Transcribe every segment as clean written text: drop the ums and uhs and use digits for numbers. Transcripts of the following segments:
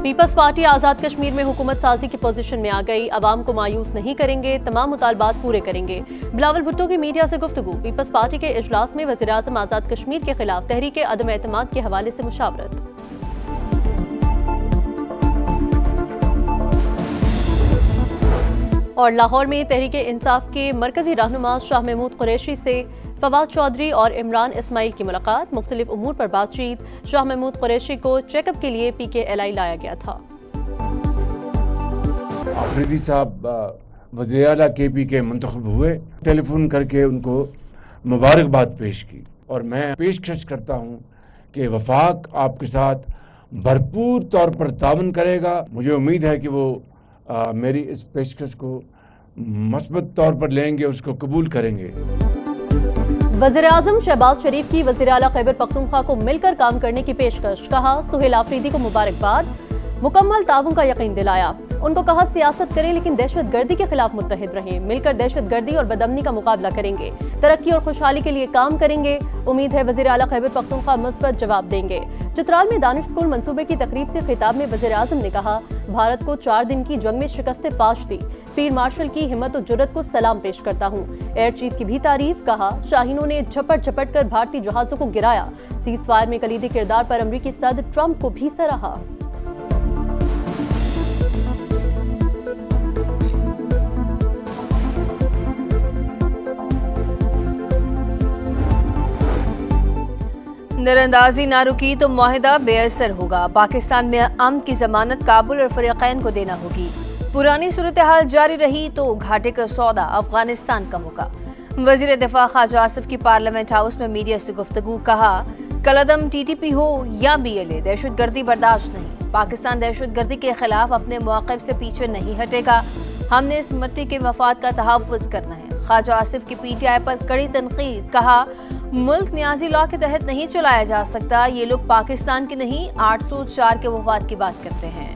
Peoples party आजाद कश्मीर में हुकूमत साजी की पोजीशन में आ गई। अवाम को मायूस नहीं करेंगे, तमाम मुतालबात पूरे करेंगे। बिलावल भुट्टो की मीडिया से गुफ्तगू। पीपल्स पार्टी के इजलास में वज़ीर आज़म आजाद कश्मीर के खिलाफ तहरीक अदम एतमाद के हवाले से मुशावरत। और लाहौर में तहरीक इंसाफ के मरकजी रहनुमा शाह महमूद कुरैशी से फवाद चौधरी और इमरान इस्माइल की मुलाकात। मुख्तलिफ उमूर पर बातचीत। शाह महमूद कुरैशी को चेकअप के लिए PKLI लाया गया था। आफरीदी साहब वज़ीर आला KP के मुंतखब हुए, टेलीफोन करके उनको मुबारकबाद पेश की और मैं पेशकश करता हूँ कि वफाक आपके साथ भरपूर तौर पर तावन करेगा। मुझे उम्मीद है कि वो मेरी इस पेशकश को मस्बत तौर पर लेंगे, उसको कबूल करेंगे। वज़ीर आज़म शहबाज शरीफ की वज़ीर आला खैबर पख्तूनख्वा को मिलकर काम करने की पेशकश। कहा सुहेल आफरीदी को मुबारकबाद, मुकम्मल ताउन का यकीन दिलाया। उनको कहा सियासत करें लेकिन दहशत गर्दी के खिलाफ मुत्तहिद रहें, मिलकर दहशत गर्दी और बदअमनी का मुकाबला करेंगे, तरक्की और खुशहाली के लिए काम करेंगे। उम्मीद है वज़ीर आला खैबर पख्तूनख्वा मुस्बत जवाब देंगे। चित्राल में दानिश स्कूल मंसूबे की तकरीब से खिताब में वज़ीर आज़म ने कहा भारत को 4 दिन की जंग में शिकस्त फाश दी, फील्ड मार्शल की हिम्मत और जुर्रत को सलाम पेश करता हूँ। एयर चीफ की भी तारीफ। कहा शाहीनों ने झपट झपट कर भारतीय जहाजों को गिराया। सीज फायर में कलीदी किरदार पर अमरीकी सदर ट्रंप को भी सराहा। नरअंदाजी ना रुकी तो मुआहिदा बेअसर होगा। पाकिस्तान में अमन की जमानत काबुल और फरीकैन को देना होगी। पुरानी सूरत हाल जारी रही तो घाटे का सौदा अफगानिस्तान का होगा। वजीर दिफा ख्वाजा आसिफ की पार्लियामेंट हाउस में मीडिया से गुफ्तगू। कहा कलअदम TTP हो या BLA, दहशत गर्दी बर्दाश्त नहीं। पाकिस्तान दहशत गर्दी के खिलाफ अपने मौक़िफ़ से पीछे नहीं हटेगा। हमने इस मिट्टी के मफाद का तहफ़्फ़ुज़ करना है। ख्वाजा आसिफ की PTI पर कड़ी तनकीद। कहा मुल्क न्याजी लॉ के तहत नहीं चलाया जा सकता। ये लोग पाकिस्तान के नहीं 804 के मफाद की बात करते हैं।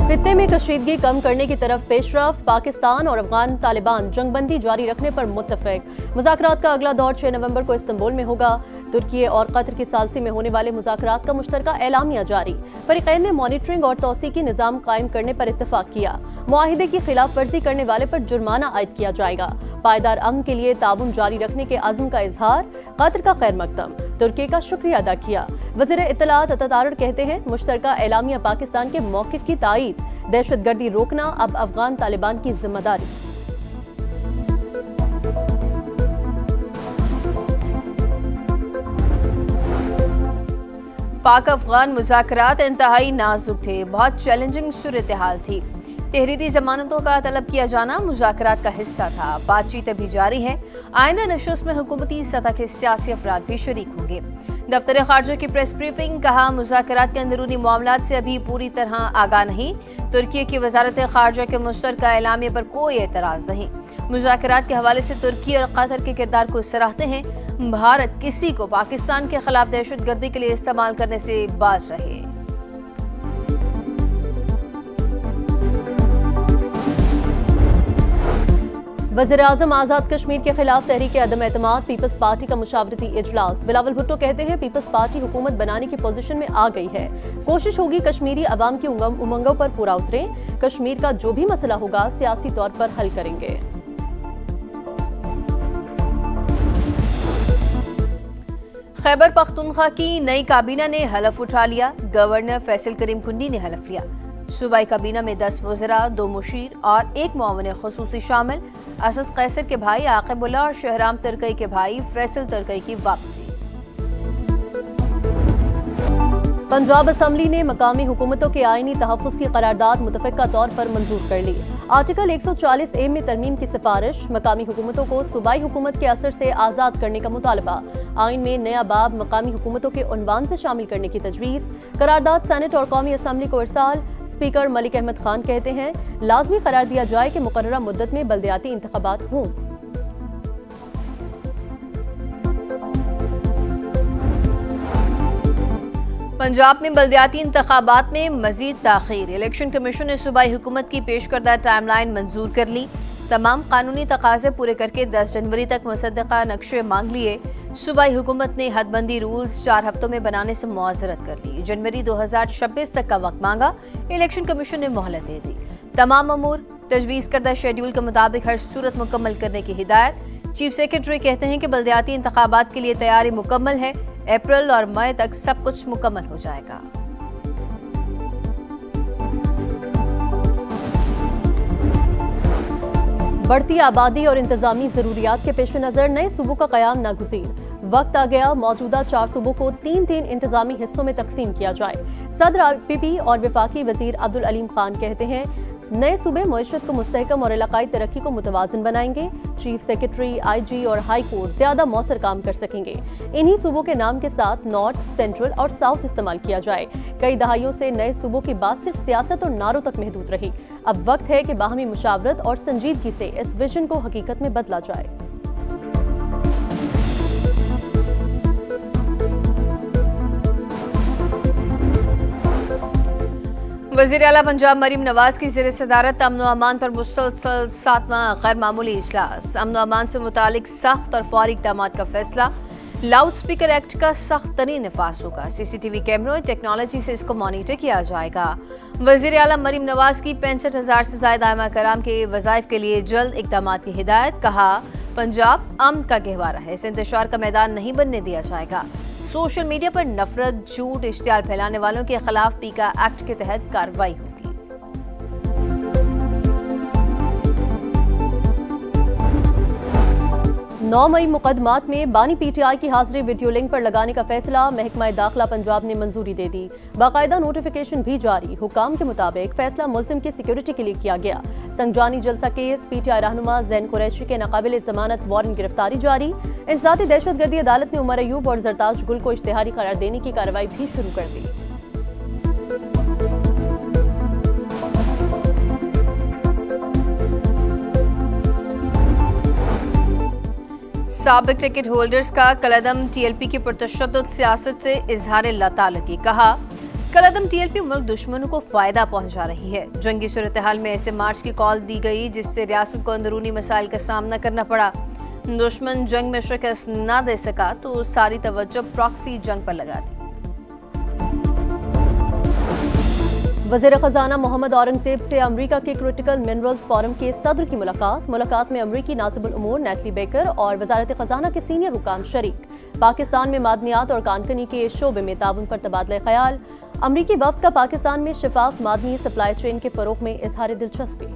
खित्ते में कशीदगी कम करने की तरफ पेशरफ्त। पाकिस्तान और अफगान तालिबान जंगबंदी जारी रखने पर मुत्तफिक। मुज़ाकरात का अगला दौर 6 नवंबर को इस्तांबुल में होगा। तुर्की और कतर की सालसी में होने वाले मुज़ाकरात का मुश्तरका एलामिया जारी। फरीकैन ने मॉनिटरिंग और तौसीकी निज़ाम कायम करने पर इत्तफाक किया। मुआहिदे की खिलाफ वर्जी करने वाले पर जुर्माना आयद किया जाएगा। पायदार अमन के लिए ताउन जारी रखने के अज़्म का इजहार। कतर का खैर मकदम, तुर्की का शुक्रिया अदा किया। वज़ीर इत्तलात अतातारड़ कहते हैं मुश्तरका एलामिया पाकिस्तान के मौक़िफ़ की तायीद। दहशत गर्दी रोकना अब अफगान तालिबान की जिम्मेदारी। पाक अफगान मुज़ाकरात इंतहाई नाजुक थे। बहुत चैलेंजिंग सूरत हाल थी। तहरीरी जमानतों का तलब किया जाना मुज़ाकरात का हिस्सा था। बातचीत अभी जारी है। आइंदा नशस्त में हुकूमती सतह के सियासी अफराद भी शरीक होंगे। दफ्तर खारजा की प्रेस ब्रीफिंग। कहा मुज़ाकरात के अंदरूनी मामलात से अभी पूरी तरह आगाह नहीं। तुर्की की वजारत खारजा के मुश्तरका एलामिया पर कोई एतराज़ नहीं। मुज़ाकरात के हवाले से तुर्की और कतर के किरदार को सराहते हैं। भारत किसी को पाकिस्तान के खिलाफ दहशत गर्दी के लिए इस्तेमाल करने से बाज रहे। वज़ीर आज़म आज़ाद कश्मीर के खिलाफ तहरीक अदम एतमाद। पीपल्स पार्टी का मुशावरती इजलास। बिलावल भुट्टो कहते हैं पीपल्स पार्टी हुकूमत बनाने की पोजीशन में आ गई है। कोशिश होगी कश्मीरी अवाम की उमंगों पर पूरा उतरें। कश्मीर का जो भी मसला होगा सियासी तौर पर हल करेंगे। खैबर पख्तूनख्वा की नई काबीना ने हलफ उठा लिया। गवर्नर फैसल करीम कुंडी ने हलफ लिया। सूबाई काबीना में 10 वज़रा, 2 मुशीर और 1 मुआविन ख़ुसूसी शामिल। असद कैसर के भाई आक़िबुल्लाह और शहराम तरकई के भाई फैसल तरकई की वापसी। पंजाब असम्बली ने मकामी हुकूमतों के आईनी तहफ़्फ़ुज़ की करारदाद मुतफ़िक़ा तौर पर मंजूर कर ली। आर्टिकल 140A में तरमीम की सिफारिश। मकामी हुकूमतों को सूबाई हुकूमत के असर से आज़ाद करने का मुतालबा। आइन में नया बाब मकामी हुकूमतों के उन्वान से शामिल करने की तजवीज़। करारदाद सेनेट और कौमी असम्बली को इरसाल। स्पीकर मलिक अहमद खान कहते हैं लाजमी करार दिया जाए कि मुकर्ररा मुद्दत में बल्दियाती इंतखाबात हों। पंजाब में बल्दियाती इंतखाबात में मजीद ताखीर। इलेक्शन कमीशन ने सूबाई हुकूमत की पेश करदा टाइमलाइन मंजूर कर ली। तमाम कानूनी तकाजे पूरे करके 10 जनवरी तक मुसद्दका नक्शे मांग लिए। सूबाई हुकूमत ने हदबंदी रूल्स 4 हफ्तों में बनाने से मुआजरत कर ली। जनवरी 2026 तक का वक्त मांगा। इलेक्शन कमीशन ने मोहलत दे दी। तमाम अमूर तजवीज़ करदा शेड्यूल के मुताबिक हर सूरत मुकम्मल करने की हिदायत। चीफ सेक्रेटरी कहते हैं कि बल्दियाती इंतखाबात के लिए तैयारी मुकम्मल है। अप्रैल और मई तक सब कुछ मुकम्मल हो जाएगा। बढ़ती आबादी और इंतजामी जरूरियात के पेश नजर नए सूबों का कयाम नागुज़ीर। वक्त आ गया मौजूदा 4 सूबों को 3-3 इंतजामी हिस्सों में तकसीम किया जाए। सदर आईपीपी और वफाकी वजीर अब्दुल अलीम खान कहते हैं नए सूबे मईशत को मुस्तहकम और इलाकाई तरक्की को मुतवाज़िन बनाएंगे। चीफ सेक्रेटरी, आईजी और हाई कोर्ट ज्यादा मौसर काम कर सकेंगे। इन्हीं सूबों के नाम के साथ नॉर्थ, सेंट्रल और साउथ इस्तेमाल किया जाए। कई दहाइयों से नए सूबों की बात सिर्फ सियासत और नारों तक महदूद रही। अब वक्त है कि बाहमी मुशावरत और संजीदगी से इस विजन को हकीकत में बदला जाए। वज़ीर आला पंजाब मरीम नवाज की ज़ेर सदारत अमन व अमान पर मुसलसल 7वां गैर मामूली इजलास। अमन व अमान से मुतालिक सख्त और फौरी इक़दाम का फैसला। लाउड स्पीकर एक्ट का सख्त तरीन नफाज होगा। सीसीटीवी कैमरों और टेक्नोलॉजी से इसको मॉनिटर किया जाएगा। वज़ीर आला मरीम नवाज की 65,000 से ज़ायद आइमा कराम के वज़ाइफ के लिए जल्द इक़दाम की हिदायत। कहा पंजाब अमन का गहवारा है, इसे इंतशार का मैदान नहीं बनने दिया जाएगा। सोशल मीडिया पर नफरत, झूठ, इश्तियाल फैलाने वालों के खिलाफ पीका एक्ट के तहत कार्रवाई होगी। 9 मई मुकदमात में बानी पीटीआई की हाजिरी वीडियो लिंक पर लगाने का फैसला महकमा दाखिला पंजाब ने मंजूरी दे दी। बाकायदा नोटिफिकेशन भी जारी। हुकाम के मुताबिक फैसला मुल्जिम की सिक्योरिटी के लिए किया गया। संजानी जलसा केस, पीटीआई रहनुमा जैन कुरैशी के नाकाबिल जमानत वारंट गिरफ्तारी जारी। इंसदादी दहशतगर्दी अदालत ने उमर अयूब और जरताज गुल को इश्तिहारी करार देने की कार्रवाई भी शुरू कर दी। साबिक टिकट होल्डर्स का कलअदम टीएलपी की पुरतशद्दुद सियासत से इजहार लातालगी। कहा कलअदम टीएलपी मुल्क दुश्मनों को फायदा पहुंचा रही है। जंगी सूरत हाल में ऐसे मार्च की कॉल दी गई जिससे रियासत को अंदरूनी मसाइल का सामना करना पड़ा। दुश्मन जंग में शिकस्त न दे सका तो सारी तवज्जो प्रॉक्सी जंग पर लगा दी। वज़ीर खजाना मोहम्मद औरंगजेब से अमरीका के क्रिटिकल मिनरल्स फोरम के सदर की मुलाकात में अमरीकी नाज़िबुल उमूर नेटली बेकर और वज़ारत खजाना के सीनियर हुकाम शरीक। पाकिस्तान में मादनियात और कानकनी के शोबे में ताउन पर तबादला ख्याल। अमरीकी वफ्द का पाकिस्तान में शफाफ मादनी सप्लाई चेन के फरोग में इजहार दिलचस्पी।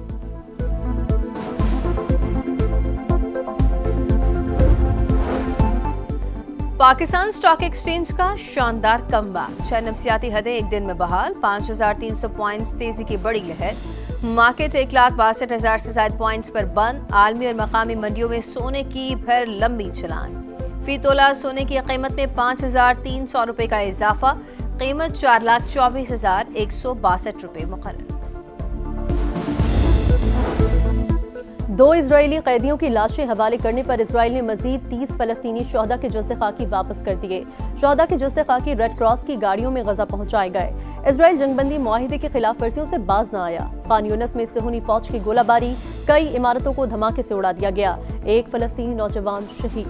पाकिस्तान स्टॉक एक्सचेंज का शानदार कमबैक। 6 नफसियाती हदें एक दिन में बहाल। 5,300 पॉइंट्स तेजी की बड़ी लहर। मार्केट 1,62,000 से ज्यादा पॉइंट्स पर बंद। आलमी और मकामी मंडियों में सोने की फिर लंबी छलांग। फी तोला सोने की कीमत में 5,300 रुपए का इजाफा। कीमत 4,24,162 रुपए मुकर्रर। 2 इजरायली कैदियों की लाशें हवाले करने पर इजराइल ने मजीद 30 फलस्तीनी शोहदा के जुस्से खाकी वापस कर दिए। शोहदा के जुस्से खाकी रेड क्रॉस की गाड़ियों में गजा पहुंचाए गए। इजराइल जंगबंदी मुआहिदे की खिलाफ वर्जियों से बाज न आया। खान यूनिस में सिहूनी फौज की गोलाबारी, कई इमारतों को धमाके से उड़ा दिया गया। 1 फलस्तीनी नौजवान शहीद।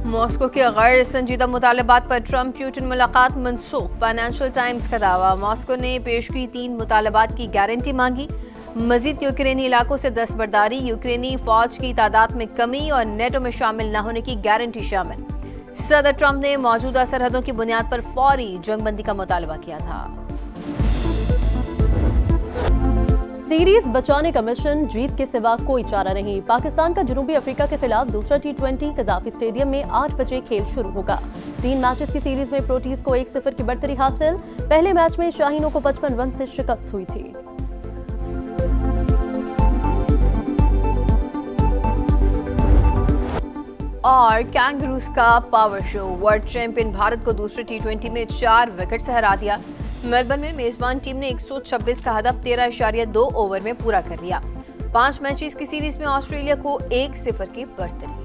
मॉस्को के गैर संजीदा मुतालबात पर ट्रंप प्यूटिन मुलाकात मनसूख। फाइनेंशियल टाइम्स का दावा। मॉस्को ने पेश की 3 मुतालबात की गारंटी मांगी। मजीद यूक्रेनी इलाकों से दस्तबरदारी, यूक्रेनी फौज की तादाद में कमी और नेटो में शामिल न होने की गारंटी शामिल। सदर ट्रंप ने मौजूदा सरहदों की बुनियाद पर फौरी जंगबंदी का मुतालबा किया था। सीरीज बचाने का मिशन, जीत के सिवा कोई चारा नहीं। पाकिस्तान का जनूबी अफ्रीका के खिलाफ दूसरा T20 कजाफी स्टेडियम में 8 बजे खेल शुरू होगा। 3 मैचेस की सीरीज में प्रोटीज को 1-0 की बढ़तरी हासिल। पहले मैच में शाहीनों को 55 रन से शिकस्त हुई थी। और कैंगरूज का power show. World champion Bharat को दूसरे T20 में 4 विकेट से हरा दिया। मेलबर्न में मेजबान टीम ने 126 का हदफ 13.2 ओवर में पूरा कर लिया। 5 मैचेस की सीरीज में ऑस्ट्रेलिया को 1-0 की बढ़तरी।